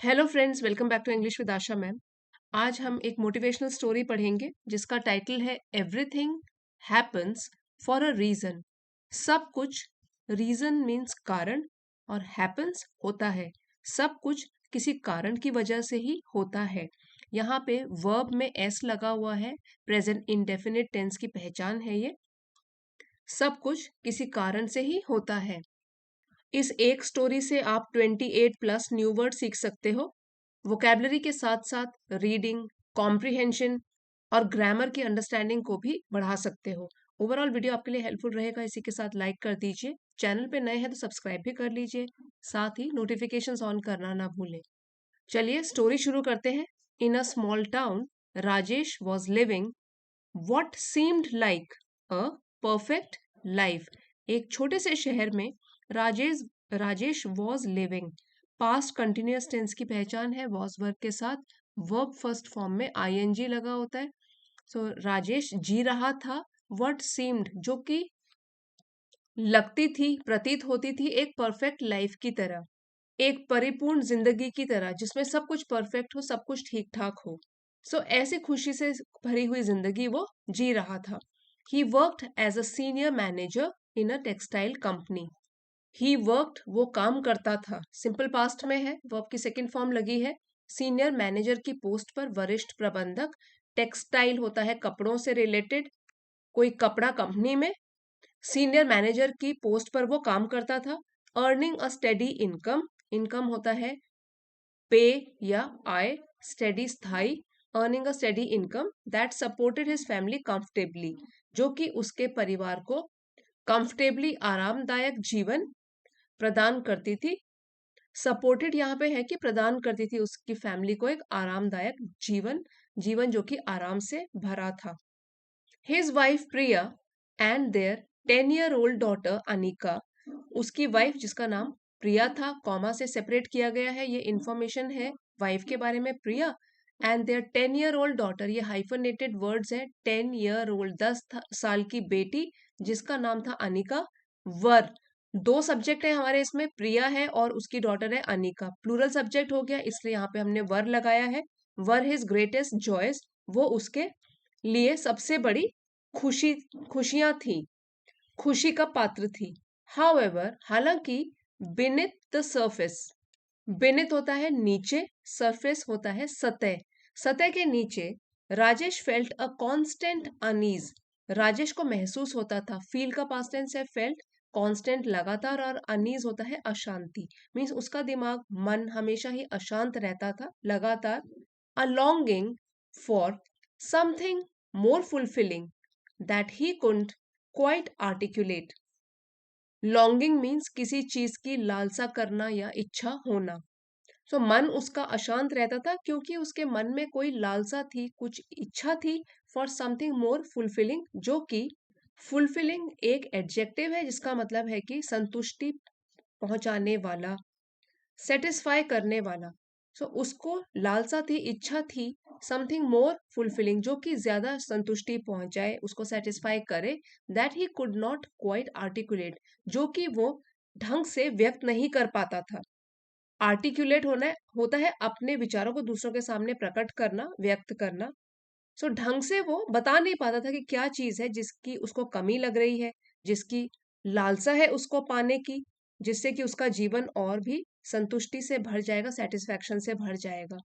Hello friends, welcome back to English with Asha ma'am. आज हम एक मोटिवेशनल स्टोरी पढ़ेंगे जिसका टाइटल है everything happens for a reason. सब कुछ, रीजन मीन्स कारण, और हैपन्स होता है। सब कुछ किसी कारण की वजह से ही होता है। यहाँ पे वर्ब में एस लगा हुआ है, प्रेजेंट इंडेफिनिट टेंस की पहचान है ये। सब कुछ किसी कारण से ही होता है। इस एक स्टोरी से आप 28 प्लस न्यू वर्ड सीख सकते हो। वोकेबलरी के साथ साथ रीडिंग, कॉम्प्रिहेंशन और ग्रामर की अंडरस्टैंडिंग को भी बढ़ा सकते हो। ओवरऑल वीडियो आपके लिए हेल्पफुल रहेगा। इसी के साथ लाइक कर दीजिए, चैनल पे नए हैं तो सब्सक्राइब भी कर लीजिए, साथ ही नोटिफिकेशंस ऑन करना ना भूलें। चलिए स्टोरी शुरू करते हैं। In a small town, Rajesh was living what seemed like a perfect life। एक छोटे से शहर में Rajesh Rajesh was living. Past continuous tense की पहचान है वॉज वर्ब के साथ। वर्ब फर्स्ट फॉर्म में आईएनजी लगा होता है। सो राजेश जी रहा था, what seemed जो कि लगती थी, प्रतीत होती थी, एक परफेक्ट लाइफ की तरह, एक परिपूर्ण जिंदगी की तरह जिसमें सब कुछ परफेक्ट हो, सब कुछ ठीक ठाक हो। ऐसे खुशी से भरी हुई जिंदगी वो जी रहा था। He worked as a senior manager in a textile company. He worked वो काम करता था, सिंपल पास्ट में है, वर्ब की सेकंड फॉर्म लगी है। सीनियर मैनेजर की पोस्ट पर, वरिष्ठ प्रबंधक। टेक्सटाइल होता है कपड़ों से रिलेटेड, कोई कपड़ा कंपनी में। सीनियर मैनेजर की पोस्ट पर वो काम करता था। Earning a steady income, income होता है पे या आय, स्टेडी स्थाई। Earning a steady income that supported his family comfortably, जो कि उसके परिवार को कंफर्टेबली, आरामदायक जीवन प्रदान करती थी। सपोर्टेड यहाँ पे है कि प्रदान करती थी उसकी फैमिली को एक आरामदायक जीवन, जीवन जो कि आराम से भरा था। His wife Priya and their 10-year-old daughter Anika, उसकी वाइफ जिसका नाम प्रिया था, कॉमा से सेपरेट किया गया है, ये इंफॉर्मेशन है वाइफ के बारे में, प्रिया। एंड देयर 10-year-old डॉटर, ये हाइफनेटेड वर्ड्स है। 10-year-old 10 साल की बेटी जिसका नाम था अनिका। वर, दो सब्जेक्ट है हमारे इसमें, प्रिया है और उसकी डॉटर है अनिका। प्लूरल सब्जेक्ट हो गया इसलिए यहाँ पे हमने वर लगाया है। वर हिज ग्रेटेस्ट जॉयस, वो उसके लिए सबसे बड़ी खुशी, खुशियां थी, खुशी का पात्र थी। हाउएवर, हालांकि, बीनेथ द सरफेस, बीनेथ होता है नीचे, सरफेस होता है सतह, सतह के नीचे। Rajesh felt a constant unease, Rajesh को महसूस होता था, फील का पास्ट टेंस है फेल्ट, कांस्टेंट लगातार, और अनईज होता है अशांति, मीन्स उसका दिमाग, मन हमेशा ही अशांत रहता था, लगातार। A longing for something more fulfilling that he couldn't quite articulate। Longing means किसी चीज की लालसा करना या इच्छा होना। मन उसका अशांत रहता था क्योंकि उसके मन में कोई लालसा थी, कुछ इच्छा थी, फॉर समथिंग मोर फुलफिलिंग, जो कि फुलफिलिंग एक एडजेक्टिव है जिसका मतलब है कि संतुष्टि पहुंचाने वाला, सेटिस्फाई करने वाला। उसको लालसा थी, इच्छा थी, समथिंग मोर फुलफिलिंग, जो कि ज्यादा संतुष्टि पहुंचाए, उसको सेटिस्फाई करे। That he could not quite articulate, जो कि वो ढंग से व्यक्त नहीं कर पाता था। आर्टिकुलेट होना होता है अपने विचारों को दूसरों के सामने प्रकट करना, व्यक्त करना। ढंग से वो बता नहीं पाता था कि क्या चीज है जिसकी उसको कमी लग रही है, जिसकी लालसा है उसको पाने की, जिससे कि उसका जीवन और भी संतुष्टि से भर जाएगा, सेटिस्फैक्शन से भर जाएगा।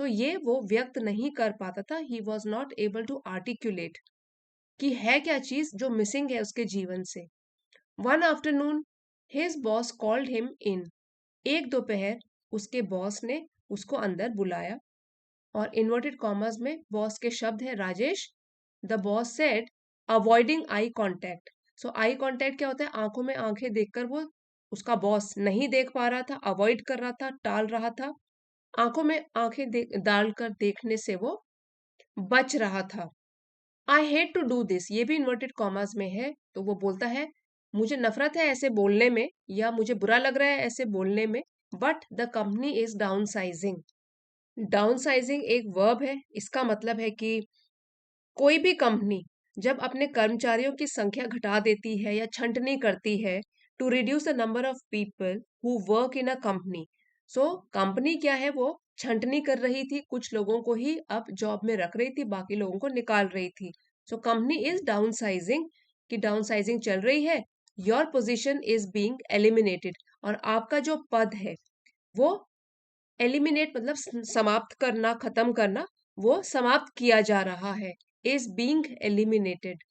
ये वो व्यक्त नहीं कर पाता था। He was not able to articulate कि है क्या चीज जो मिसिंग है उसके जीवन से। One afternoon his boss called him in, एक दोपहर उसके बॉस ने उसको अंदर बुलाया, और इन्वर्टेड कॉमर्स में बॉस के शब्द है Rajesh. The boss said, avoiding eye contact. Eye contact क्या होता है? आंखों में आंखें देखकर वो, उसका बॉस नहीं देख पा रहा था, अवॉइड कर रहा था, टाल रहा था, आंखों में आंखें डालकर देखने से वो बच रहा था। I hate to do this, ये भी इन्वर्टेड कॉमर्स में है, तो वो बोलता है मुझे नफरत है ऐसे बोलने में, या मुझे बुरा लग रहा है ऐसे बोलने में, but the company is down sizing. Down sizing एक वर्ब है, इसका मतलब है कि कोई भी कंपनी जब अपने कर्मचारियों की संख्या घटा देती है या छंटनी करती है, to reduce the number of people who work in a company. Company क्या है, वो छंटनी कर रही थी, कुछ लोगों को ही अब जॉब में रख रही थी, बाकी लोगों को निकाल रही थी। So company is down sizing, कि डाउन साइजिंग चल रही है। Your position is being eliminated, और आपका जो पद है वो एलिमिनेट मतलब समाप्त करना, खत्म करना, वो समाप्त किया जा रहा है। इज बीइंग एलिमिनेटेड,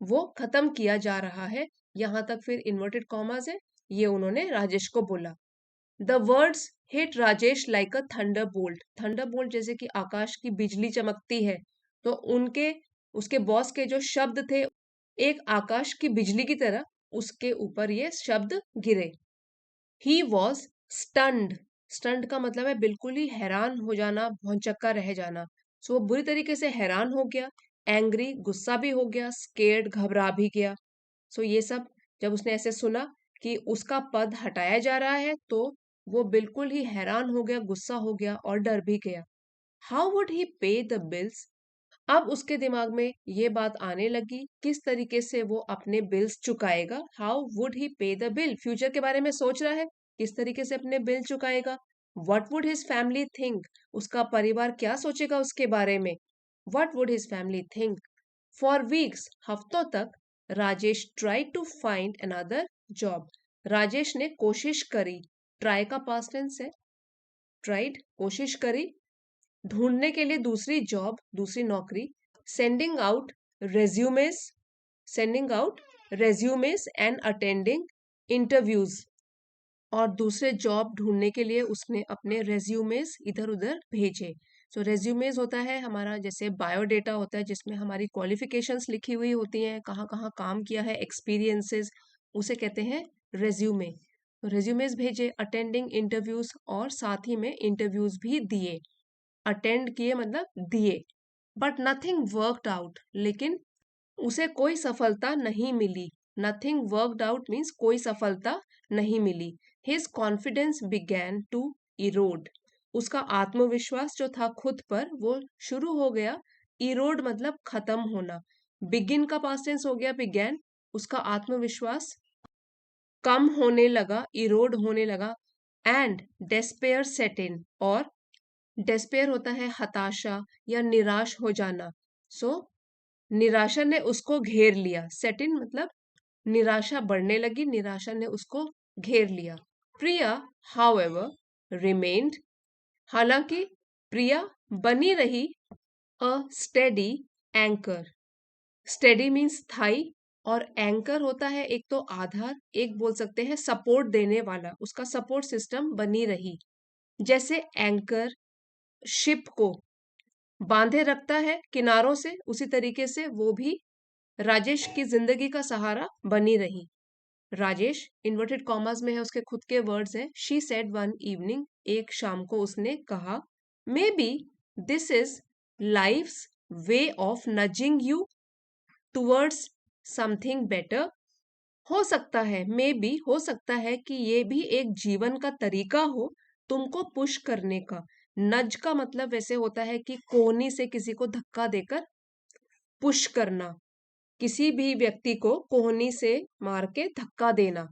वो खत्म किया जा रहा है। यहां तक फिर इन्वर्टेड कॉमास है, ये उन्होंने राजेश को बोला। The words hit Rajesh like a thunder bolt. Thunder bolt जैसे कि आकाश की बिजली चमकती है, तो उनके उसके बॉस के जो शब्द थे, एक आकाश की बिजली की तरह उसके ऊपर ये शब्द गिरे। He was stunned. स्टन्ड का मतलब है बिल्कुल ही हैरान हो जाना, भौंचक्का रह जाना। सो वो बुरी तरीके से हैरान हो गया। एंग्री, गुस्सा भी हो गया। स्केर्ड, घबरा भी गया। सो ये सब जब उसने ऐसे सुना कि उसका पद हटाया जा रहा है, तो वो बिल्कुल ही हैरान हो गया, गुस्सा हो गया और डर भी गया। हाउ वुड ही पे द बिल्स? अब उसके दिमाग में ये बात आने लगी, किस तरीके से वो अपने बिल्स चुकाएगा। हाउ वुड ही पे द बिल, फ्यूचर के बारे में सोच रहा है, किस तरीके से अपने बिल चुकाएगा। What would his family think, उसका परिवार क्या सोचेगा उसके बारे में। What would his family think. For weeks, हफ्तों तक, Rajesh try to find another job. Rajesh ने कोशिश करी, ट्राई का पास्ट टेंस है, ट्राइड, कोशिश करी, ढूंढने के लिए दूसरी जॉब, दूसरी नौकरी। Sending out resumes, sending out resumes and attending interviews, और दूसरे जॉब ढूंढने के लिए उसने अपने रेज्यूमेस इधर उधर भेजे। सो रेज्यूमेस होता है हमारा जैसे बायोडेटा होता है, जिसमें हमारी क्वालिफिकेशंस लिखी हुई होती हैं, कहाँ कहाँ काम किया है, एक्सपीरियंसेस, उसे कहते हैं रेज्यूमे। तो रेज्यूमेस भेजे, अटेंडिंग इंटरव्यूज, और साथ ही में इंटरव्यूज भी दिए। अटेंड किए मतलब दिए। बट नथिंग वर्कड आउट, लेकिन उसे कोई सफलता नहीं मिली। नथिंग वर्कड आउट मीन्स कोई सफलता नहीं मिली। His confidence began to erode, उसका आत्मविश्वास जो था खुद पर वो शुरू हो गया। इरोड मतलब खत्म होना। बिगिन का पास्ट टेंस हो गया बिगैन, उसका आत्मविश्वास कम होने लगा, इरोड होने लगा। एंड डेस्पेयर सेट इन, और डेस्पेयर होता है हताशा या निराश हो जाना। सो निराशा ने उसको घेर लिया। सेट इन मतलब निराशा बढ़ने लगी, निराशा ने उसको घेर लिया। प्रिया हाउएवर रिमेन्ड, हालांकि प्रिया बनी रही a steady anchor. Steady means स्थाई, और एंकर होता है एक तो आधार, एक बोल सकते हैं सपोर्ट देने वाला, उसका सपोर्ट सिस्टम बनी रही। जैसे एंकर शिप को बांधे रखता है किनारों से, उसी तरीके से वो भी राजेश की जिंदगी का सहारा बनी रही। राजेश इन्वर्टेड कॉमर्स में है, उसके खुद के वर्ड्स हैं। शी सेड वन इवनिंग, एक शाम को उसने कहा, maybe this is life's way of nudging you towards something better. हो सकता है, मे बी हो सकता है कि ये भी एक जीवन का तरीका हो तुमको पुश करने का। नज का मतलब वैसे होता है कि कोहनी से किसी को धक्का देकर पुश करना, किसी भी व्यक्ति को कोहनी से मार के धक्का देना।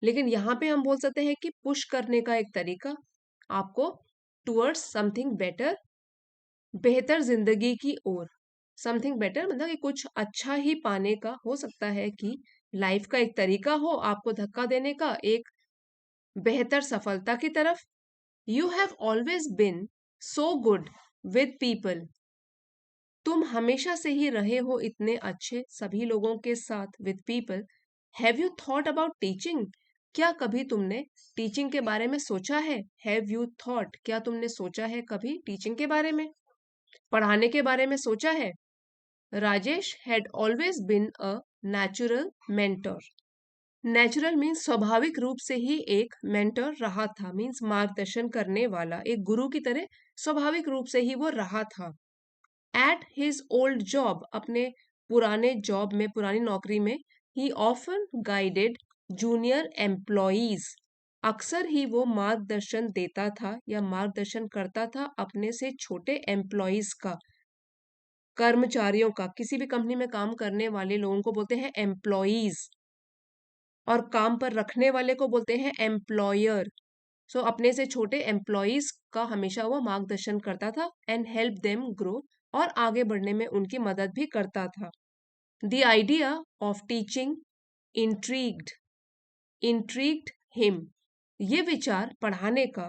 लेकिन यहाँ पे हम बोल सकते हैं कि पुश करने का एक तरीका आपको टुवर्ड्स समथिंग बेटर, बेहतर जिंदगी की ओर। समथिंग बेटर मतलब कि कुछ अच्छा ही पाने का, हो सकता है कि लाइफ का एक तरीका हो आपको धक्का देने का, एक बेहतर सफलता की तरफ। You have always been so good with people, तुम हमेशा से ही रहे हो इतने अच्छे सभी लोगों के साथ। With people. Have you thought about teaching, क्या कभी तुमने टीचिंग के बारे में सोचा है। हैव यू थॉट, क्या तुमने सोचा है कभी टीचिंग के बारे में, पढ़ाने के बारे में सोचा है। Rajesh had always been a natural mentor. Natural means स्वाभाविक रूप से ही एक मेंटर रहा था, मीन्स मार्गदर्शन करने वाला, एक गुरु की तरह स्वाभाविक रूप से ही वो रहा था। एट हिज ओल्ड जॉब, अपने पुराने जॉब में, पुरानी नौकरी में, ही ऑफन गाइडेड जूनियर एम्प्लॉइज, अक्सर ही वो मार्गदर्शन देता था या मार्गदर्शन करता था अपने से छोटे एम्प्लॉइज का, कर्मचारियों का। किसी भी कंपनी में काम करने वाले लोगों को बोलते हैं एम्प्लॉइज, और काम पर रखने वाले को बोलते हैं एम्प्लॉयर। सो अपने से छोटे एम्प्लॉयज का हमेशा वो मार्गदर्शन करता था एंड हेल्प देम ग्रो, और आगे बढ़ने में उनकी मदद भी करता था। The idea of teaching intrigued intrigued him, ये विचार पढ़ाने का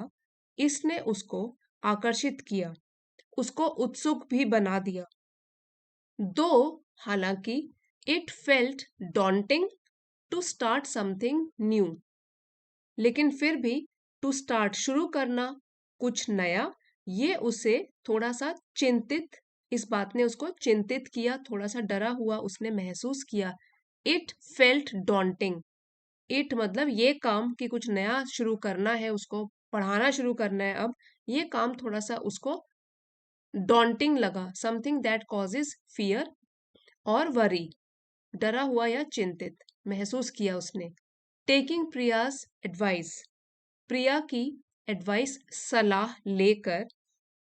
इसने उसको आकर्षित किया, उसको उत्सुक भी बना दिया। दो, हालांकि it felt daunting to start something new, लेकिन फिर भी टू स्टार्ट शुरू करना कुछ नया, ये उसे थोड़ा सा चिंतित, इस बात ने उसको चिंतित किया, थोड़ा सा डरा हुआ उसने महसूस किया। इट फेल्ट डॉन्टिंग, इट मतलब ये काम कि कुछ नया शुरू करना है, उसको पढ़ाना शुरू करना है, अब ये काम थोड़ा सा उसको डॉन्टिंग लगा, समथिंग दैट कॉजेज फियर और वरी, डरा हुआ या चिंतित महसूस किया उसने। टेकिंग प्रियाज एडवाइस, प्रिया की एडवाइस सलाह लेकर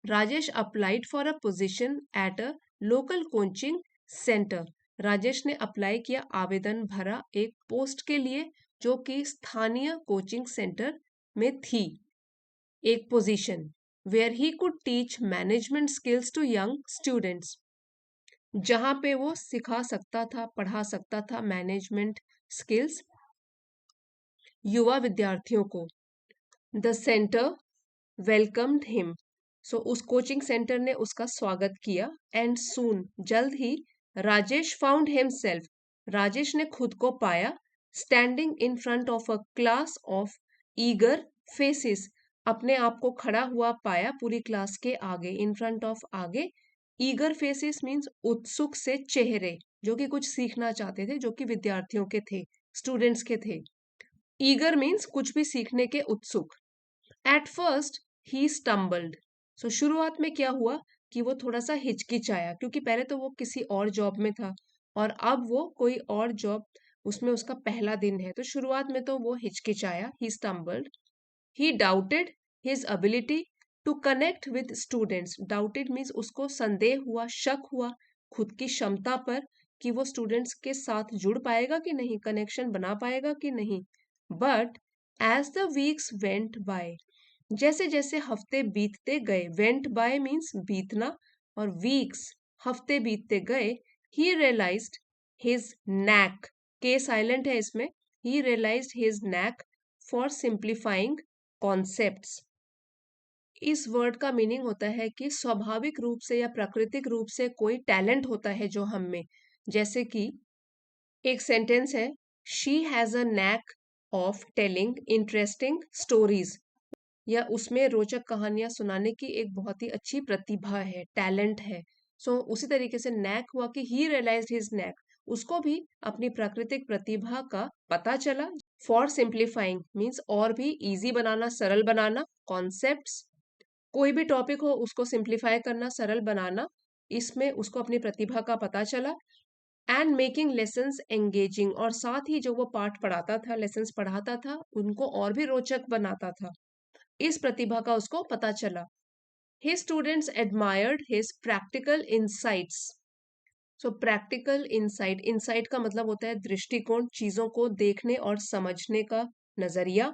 Rajesh applied for a position at a local coaching centre, Rajesh ने अप्लाई किया, आवेदन भरा एक पोस्ट के लिए जो कि स्थानीय कोचिंग सेंटर में थी, एक position where he could teach management skills to young students, जहां पे वो सिखा सकता था, पढ़ा सकता था मैनेजमेंट स्किल्स युवा विद्यार्थियों को। द सेंटर वेलकम्ड हिम, सो उस कोचिंग सेंटर ने उसका स्वागत किया। एंड सून, जल्द ही, राजेश फाउंड हिमसेल्फ, राजेश ने खुद को पाया, standing in front of a class of eager faces, अपने आप को खड़ा हुआ पाया पूरी क्लास के आगे, इन फ्रंट ऑफ आगे, ईगर फेसेस मीन्स उत्सुक से चेहरे, जो कि कुछ सीखना चाहते थे, जो कि विद्यार्थियों के थे, स्टूडेंट्स के थे। ईगर मीन्स कुछ भी सीखने के उत्सुक। एट फर्स्ट ही स्टम्बल्ड, सो शुरुआत में क्या हुआ कि वो थोड़ा सा हिचकिचाया, क्योंकि पहले तो वो किसी और जॉब में था और अब वो कोई और जॉब, उसमें उसका पहला दिन है, तो शुरुआत में तो वो हिचकिचाया, he stumbled. He doubted his ability to connect with students, doubted means उसको संदेह हुआ, शक हुआ खुद की क्षमता पर कि वो स्टूडेंट्स के साथ जुड़ पाएगा कि नहीं, कनेक्शन बना पाएगा कि नहीं। But as the weeks went by, जैसे जैसे हफ्ते बीतते गए, वेंट बाय मीन्स बीतना, और वीक्स हफ्ते बीतते गए, he realized his knack, K silent है इसमें, he realized his knack for simplifying concepts. इस वर्ड का मीनिंग होता है कि स्वाभाविक रूप से या प्राकृतिक रूप से कोई टैलेंट होता है जो हम में, जैसे कि एक सेंटेंस है, she has a knack of telling interesting stories, या उसमें रोचक कहानियां सुनाने की एक बहुत ही अच्छी प्रतिभा है, टैलेंट है। सो उसी तरीके से नैक हुआ कि ही रियलाइज्ड हिज नैक, उसको भी अपनी प्राकृतिक प्रतिभा का पता चला। फॉर सिंप्लीफाइंग मीन्स और भी इजी बनाना, सरल बनाना, कॉन्सेप्ट्स, कोई भी टॉपिक हो उसको सिंप्लीफाई करना, सरल बनाना, इसमें उसको अपनी प्रतिभा का पता चला। एंड मेकिंग लेसन्स एंगेजिंग, और साथ ही जो वो पाठ पढ़ाता था, लेसन्स पढ़ाता था, उनको और भी रोचक बनाता था, इस प्रतिभा का उसको पता चला। His students admired his practical insights. So practical insight, insight का मतलब होता है दृष्टिकोण, चीजों को देखने और समझने का नजरिया।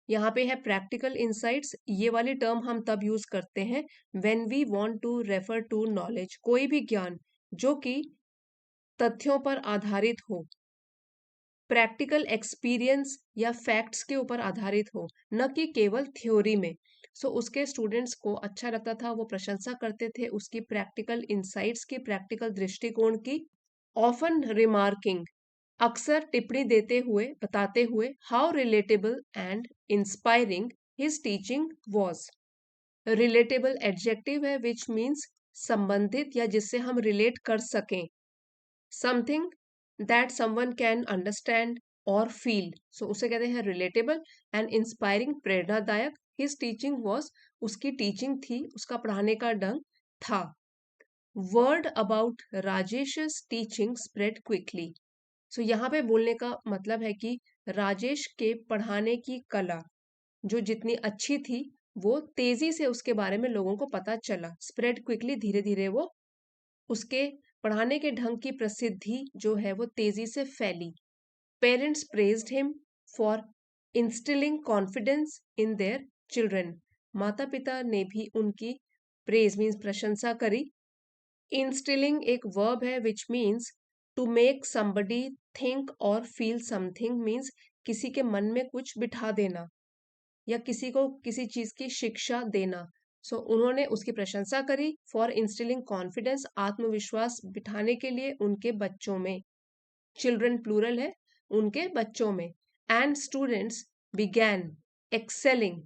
यहाँ पे है practical insights, ये वाली टर्म हम तब यूज करते हैं when we want to refer to knowledge, कोई भी ज्ञान जो कि तथ्यों पर आधारित हो, प्रैक्टिकल एक्सपीरियंस या फैक्ट्स के ऊपर आधारित हो, न कि केवल थ्योरी में। सो उसके स्टूडेंट्स को अच्छा लगता था, वो प्रशंसा करते थे उसकी प्रैक्टिकल इंसाइट्स की, प्रैक्टिकल दृष्टिकोण की। ऑफन रिमार्किंग, अक्सर टिप्पणी देते हुए, बताते हुए, how relatable and inspiring his teaching was. Relatable adjective है विच मीन्स संबंधित या जिससे हम रिलेट कर सकें, something that someone can understand और फील, सो उसे कहते हैं रिलेटेबल। एंड इंस्पायरिंग, प्रेरणादायक। हिज टीचिंग वॉज, उसकी टीचिंग थी, उसका पढ़ाने का ढंग था। Word about Rajesh teaching spread quickly, so यहाँ पे बोलने का मतलब है कि राजेश के पढ़ाने की कला जो जितनी अच्छी थी, वो तेजी से उसके बारे में लोगों को पता चला। स्प्रेड क्विकली, धीरे धीरे वो, उसके पढ़ाने के ढंग की प्रसिद्धि जो है वो तेजी से फैली। Parents praised him for instilling confidence in their children, माता पिता ने भी उनकी प्रेज मीन्स प्रशंसा करी। इंस्टिलिंग एक वर्ब है which means to make somebody think और फील समथिंग, मीन्स किसी के मन में कुछ बिठा देना या किसी को किसी चीज की शिक्षा देना। सो उन्होंने उसकी प्रशंसा करी। फॉर इंस्टिलिंग कॉन्फिडेंस, आत्मविश्वास बिठाने के लिए उनके बच्चों में। चिल्ड्रन प्लूरल है, उनके बच्चों में। And students began excelling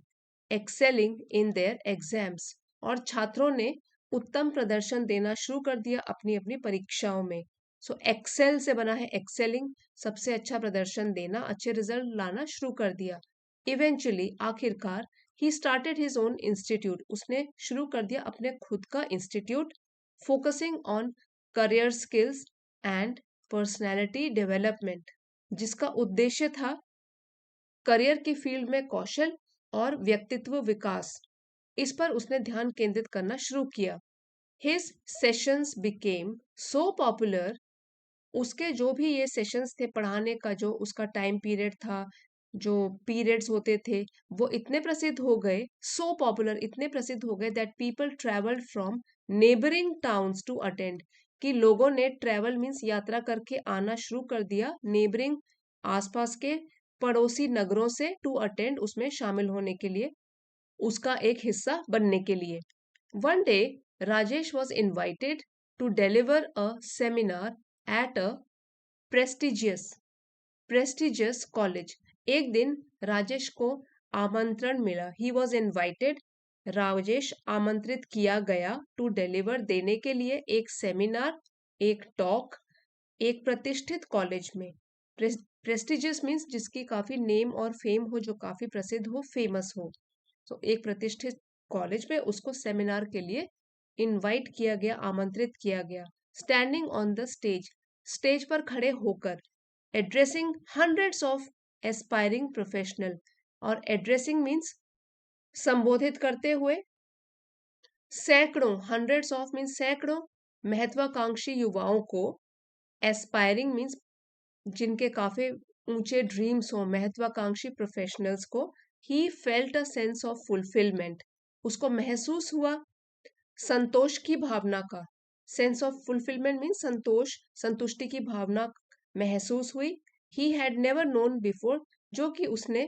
excelling in their exams, और छात्रों ने उत्तम प्रदर्शन देना शुरू कर दिया अपनी अपनी परीक्षाओं में। सो एक्सेल से बना है एक्सेलिंग, सबसे अच्छा प्रदर्शन देना, अच्छे रिजल्ट लाना शुरू कर दिया। इवेंचुअली, आखिरकार, he started his own institute, उसने शुरू कर दिया अपने खुद का institute. Focusing on career skills and personality development, जिसका उद्देश्य था करियर की फील्ड में कौशल और व्यक्तित्व विकास, इस पर उसने ध्यान केंद्रित करना शुरू किया। His sessions became so popular, उसके जो भी ये सेशंस थे पढ़ाने का, जो उसका टाइम पीरियड था, जो पीरियड्स होते थे, वो इतने प्रसिद्ध हो गए, सो पॉपुलर, इतने प्रसिद्ध हो गए that people travelled from neighbouring towns to attend, कि लोगों ने ट्रेवल मीन्स यात्रा करके आना शुरू कर दिया नेबरिंग, आसपास के पड़ोसी नगरों से, टू अटेंड, उसमें शामिल होने के लिए, उसका एक हिस्सा बनने के लिए। One day Rajesh was invited to deliver a seminar at a prestigious prestigious college. एक दिन राजेश को आमंत्रण मिला, ही वॉज इन्वाइटेड, राजेश आमंत्रित किया गया, टू डिलीवर देने के लिए, एक सेमिनार, एक टॉक, एक प्रतिष्ठित कॉलेज में। प्रेस्टिजियस मीन्स जिसकी काफी नेम और फेम हो, जो काफी प्रसिद्ध हो, फेमस हो। तो एक प्रतिष्ठित कॉलेज में उसको सेमिनार के लिए इनवाइट किया गया, आमंत्रित किया गया। Standing on the stage, stage पर खड़े होकर, addressing hundreds of aspiring professional, और एड्रेसिंग मीन्स संबोधित करते हुए सैकड़ों, हंड्रेड्स ऑफ मीन्स सैकड़ों महत्वाकांक्षी युवाओं को, एस्पायरिंग मीन्स जिनके काफी ऊंचे ड्रीम्स हो, महत्वाकांक्षी प्रोफेशनल्स को, he felt a sense of fulfilment, उसको महसूस हुआ संतोष की भावना का। सेंस ऑफ फुलफिलमेंट मीन्स संतोष, संतुष्टि की भावना महसूस हुई। He had never known before, जो कि उसने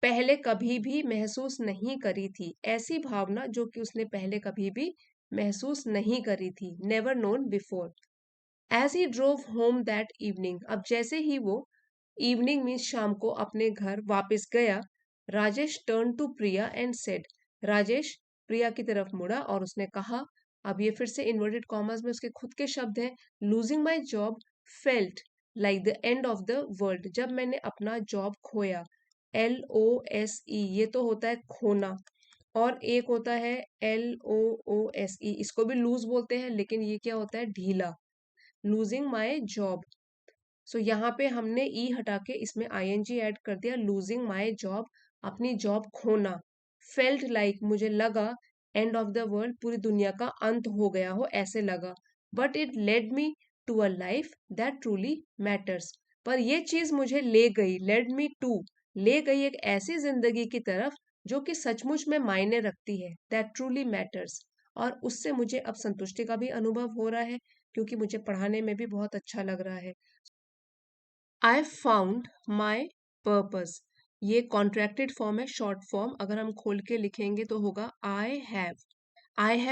पहले कभी भी महसूस नहीं करी थी, ऐसी भावना जो कि उसने पहले कभी भी महसूस नहीं करी थी, never known before. As he drove home that evening, अब जैसे ही वो इवनिंग मीन्स शाम को अपने घर वापस गया, Rajesh turn to Priya and said, Rajesh Priya की तरफ मुड़ा और उसने कहा, अब ये फिर से इन्वर्टेड कॉमर्स में उसके खुद के शब्द हैं, losing my job felt like the end of the world, जब मैंने अपना जॉब खोया, LOSE, ये तो होता है खोना, और एक होता है LOOSE, इसको भी लूज बोलते हैं, लेकिन ये क्या होता है, ढीला, लूजिंग माई जॉब। सो यहाँ पे हमने ई हटा के इसमें ING ऐड कर दिया, लूजिंग माई जॉब, अपनी जॉब खोना। फेल्ट लाइक, मुझे लगा, एंड ऑफ द वर्ल्ड, पूरी दुनिया का अंत हो गया हो, ऐसे लगा। But it led me to a life that truly matters, पर ये चीज मुझे ले गई, लेड मी टू, ले गई एक ऐसी जिंदगी की तरफ जो कि सचमुच में मायने रखती है, दैट ट्रूली मैटर्स, और उससे मुझे अब संतुष्टि का भी अनुभव हो रहा है, क्योंकि मुझे पढ़ाने में भी बहुत अच्छा लग रहा है। आई फाउंड माई पर्पस, ये कॉन्ट्रैक्टेड फॉर्म है, शॉर्ट फॉर्म, अगर हम खोल के लिखेंगे तो होगा I have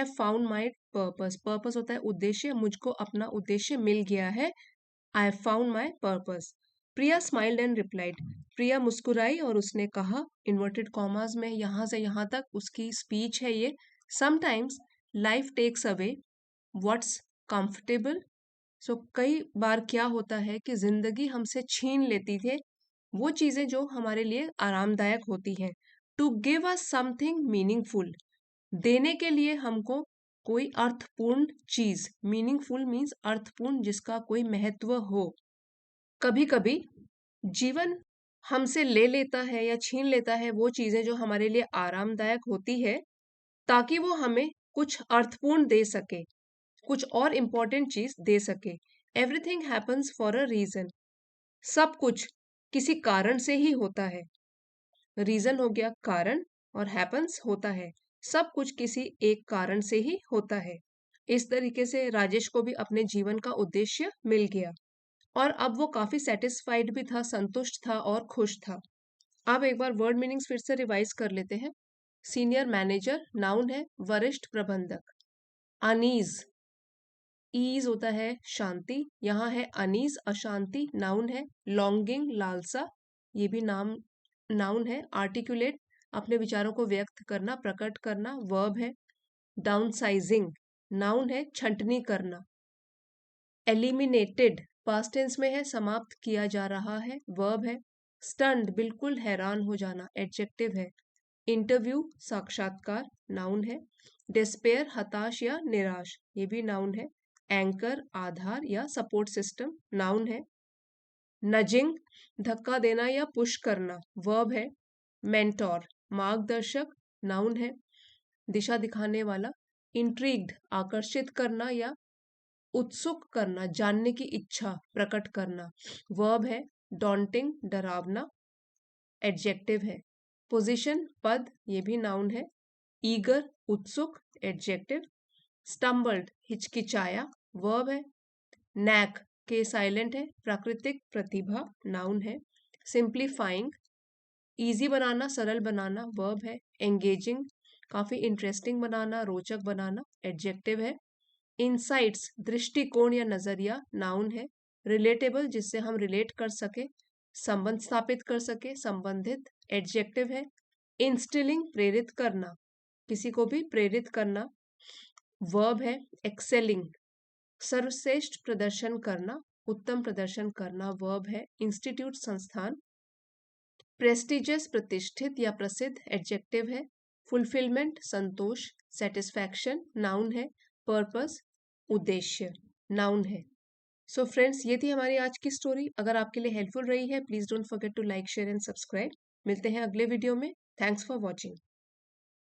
found my purpose, purpose होता है उद्देश्य, मुझको अपना उद्देश्य मिल गया है, I found my purpose. Priya smiled and replied, Priya मुस्कुराई और उसने कहा, इन्वर्टेड कॉमास में यहाँ से यहाँ तक उसकी स्पीच है ये, sometimes life takes away what's comfortable, so कई बार क्या होता है कि जिंदगी हमसे छीन लेती है वो चीजें जो हमारे लिए आरामदायक होती हैं, to give us something meaningful, देने के लिए हमको कोई अर्थपूर्ण चीज, मीनिंगफुल मीन्स अर्थपूर्ण, जिसका कोई महत्व हो। कभी कभी जीवन हमसे ले लेता है या छीन लेता है वो चीजें जो हमारे लिए आरामदायक होती है, ताकि वो हमें कुछ अर्थपूर्ण दे सके, कुछ और इम्पोर्टेंट चीज दे सके। Everything happens for a reason, सब कुछ किसी कारण से ही होता है। रीजन हो गया कारण, और हैपन्स होता है। सब कुछ किसी एक कारण से ही होता है। इस तरीके से राजेश को भी अपने जीवन का उद्देश्य मिल गया और अब वो काफी सेटिस्फाइड भी था, संतुष्ट था और खुश था। अब एक बार वर्ड मीनिंग्स फिर से रिवाइज कर लेते हैं। सीनियर मैनेजर नाउन है, वरिष्ठ प्रबंधक। अनीज, ईज होता है शांति, यहाँ है अनीस अशांति, नाउन है। लॉन्गिंग लालसा, ये भी नाउन है। आर्टिकुलेट, अपने विचारों को व्यक्त करना, प्रकट करना, वर्ब है। डाउनसाइजिंग, नाउन है, छंटनी करना। एलिमिनेटेड, पास्ट टेंस में है, समाप्त किया जा रहा है, वर्ब है। स्टन्ड, बिल्कुल हैरान हो जाना, एडजेक्टिव है। इंटरव्यू, साक्षात्कार, नाउन है। डिस्पेयर, हताश या निराश, ये भी नाउन है। एंकर, आधार या सपोर्ट सिस्टम, नाउन है। नजिंग, धक्का देना या पुश करना, वर्ब है। मेंटोर, मार्गदर्शक, नाउन है, दिशा दिखाने वाला। इंट्रीग्ड, आकर्षित करना या उत्सुक करना, जानने की इच्छा प्रकट करना, वर्ब है। डॉन्टिंग, डरावना, एडजेक्टिव है। पोजीशन, पद, ये भी नाउन है। ईगर, उत्सुक, एडजेक्टिव। स्टम्बल्ड, हिचकिचाया, वर्ब है। नैक, के साइलेंट है, प्राकृतिक प्रतिभा, नाउन है। सिंप्लीफाइंग, इजी बनाना, सरल बनाना, वर्ब है। एंगेजिंग, काफी इंटरेस्टिंग बनाना, रोचक बनाना, एडजेक्टिव है। इनसाइट्स, दृष्टिकोण या नजरिया, नाउन है। रिलेटेबल, जिससे हम रिलेट कर सके, संबंध स्थापित कर सके, संबंधित, एडजेक्टिव है। इंस्टिलिंग, प्रेरित करना, किसी को भी प्रेरित करना, वर्ब है। एक्सेलिंग, सर्वश्रेष्ठ प्रदर्शन करना, उत्तम प्रदर्शन करना, वर्ब है। इंस्टीट्यूट, संस्थान। प्रेस्टिजियस, प्रतिष्ठित या प्रसिद्ध, एडजेक्टिव है। फुलफिलमेंट, संतोष, सेटिस्फैक्शन, नाउन है। पर्पस, उद्देश्य, नाउन है। सो फ्रेंड्स, ये थी हमारी आज की स्टोरी। अगर आपके लिए हेल्पफुल रही है, please don't forget to like, share and subscribe. मिलते हैं अगले वीडियो में। Thanks for watching.